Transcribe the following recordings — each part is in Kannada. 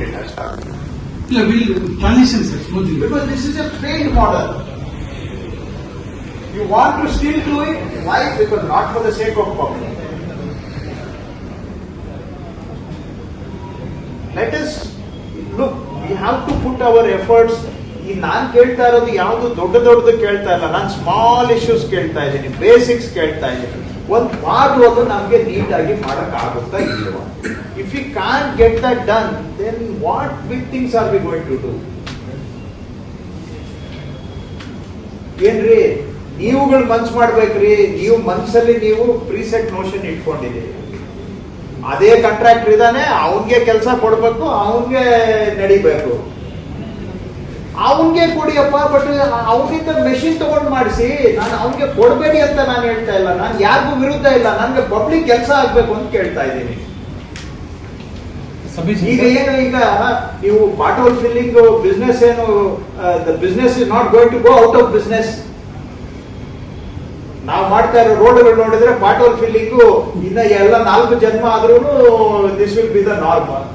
it has started. We'll transition, sir, smoothly. Because this is a trained model. You want to still do it? Why? Because not for the sake of public. Let us look, we have to put our efforts. ಈ ನಾನು ಕೇಳ್ತಾ ಇರೋದು ಯಾವುದು ದೊಡ್ಡದು ಕೇಳ್ತಾ ಇಲ್ಲ, ನಾನು ಸ್ಮಾಲ್ ಇಶ್ಯೂಸ್ ಕೇಳ್ತಾ ಇದ್ದೀನಿ, ಬೇಸಿಕ್ಸ್ ಕೇಳ್ತಾ ಇದ್ದೀನಿ. ಒಂದು ಮಾಡುವುದು ನಮಗೆ ನೀಟಾಗಿ ಮಾಡೋಕ್ಕಾಗುತ್ತಾ ಇಲ್ವಾ? If you can't get that done, then what big things are we going to do? ಏನ್ರಿ ನೀವುಗಳು ಮನ್ಸು ಮಾಡ್ಬೇಕ್ರಿ, ನೀವು ಮನ್ಸಲ್ಲಿ ನೀವು ಪ್ರೀಸೆಟ್ ನೋಷನ್ ಇಟ್ಕೊಂಡಿದ್ದೀರಿ. ಅದೇ ಕಾಂಟ್ರಾಕ್ಟರ್ ಇದ್ದಾನೆ, ಅವನ್ಗೆ ಕೆಲಸ ಕೊಡ್ಬೇಕು, ಅವನ್ಗೆ ನಡಿಬೇಕು, ಅವನ್ಗೆ ಕೊಡಿಯಪ್ಪ. ಬಟ್ ಅವನಿಂದ ಮೆಷಿನ್ ತಗೊಂಡು ಮಾಡಿಸಿ, ನಾನು ಅವನ್ಗೆ ಕೊಡಬೇಡಿ ಅಂತ ನಾನು ಹೇಳ್ತಾ ಇಲ್ಲ, ನಾನು ಯಾರಿಗೂ ವಿರುದ್ಧ ಇಲ್ಲ, ನನಗೆ ಪಬ್ಲಿಕ್ ಕೆಲಸ ಆಗ್ಬೇಕು ಅಂತ ಕೇಳ್ತಾ ಇದ್ದೀನಿ. ಈಗ ಏನು, ಈಗ ನೀವು ಬಾಟಲ್ ಫಿಲ್ಲಿಂಗ್ ಬಿಸ್ನೆಸ್ ಏನು, the business is not going to go out of business. ನಾವು ಮಾಡ್ತಾ ಇರೋ ರೋಡ್ಗಳು ನೋಡಿದ್ರೆ ಬಾಟಲ್ ಫಿಲ್ಲಿಂಗು ಇನ್ನ ಎಲ್ಲ 4 ಜನ್ಮ ಆದ್ರೂ this will be the normal.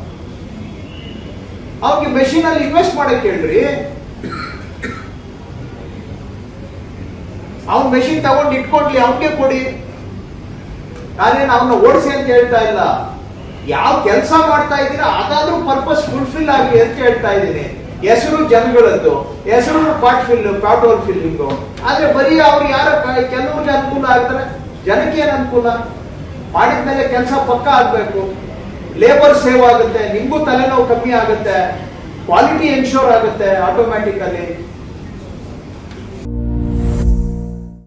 ಅವ್ರಿಗೆ ಮೆಷಿನ್ ಅಲ್ಲಿ ಇನ್ವೆಸ್ಟ್ ಮಾಡಕ್ ಹೇಳ್ರಿ, ಅವ್ನ ಮೆಷಿನ್ ತಗೊಂಡು ಇಟ್ಕೊಂಡ್ಲಿ, ಅವನ್ಗೆ ಕೊಡಿ. ನಾನೇನು ಅವನ್ನ ಓಡಿಸಿ ಅಂತ ಹೇಳ್ತಾ ಇಲ್ಲ, ಯಾವ ಕೆಲಸ ಮಾಡ್ತಾ ಇದ್ದೀರಾ ಅದಾದ್ರೂ ಪರ್ಪಸ್ ಫುಲ್ಫಿಲ್ ಆಗಲಿ ಅಂತ ಹೇಳ್ತಾ ಇದ್ದೀನಿ. ಹೆಸರು ಜನಗಳದ್ದು, ಹೆಸರು ಪಾಟೋಲ್ ಫಿಲ್ಲಿಂಗು. ಆದ್ರೆ ಬರೀ ಅವ್ರು ಯಾರ ಕೆಲವ್ರಿಗೆ ಅನುಕೂಲ ಆಗ್ತಾರೆ, ಜನಕ್ಕೆ ಏನ್ ಅನುಕೂಲ? ಮಾಡಿದ್ಮೇಲೆ ಕೆಲಸ ಪಕ್ಕ ಆಗ್ಬೇಕು, ಲೇಬರ್ ಸೇವ್ ಆಗುತ್ತೆ, ನಿಮ್ಗೂ ತಲೆನೋವು ಕಮ್ಮಿ ಆಗುತ್ತೆ, ಕ್ವಾಲಿಟಿ ಎನ್ಶೋರ್ ಆಗುತ್ತೆ ಆಟೋಮ್ಯಾಟಿಕಲಿ.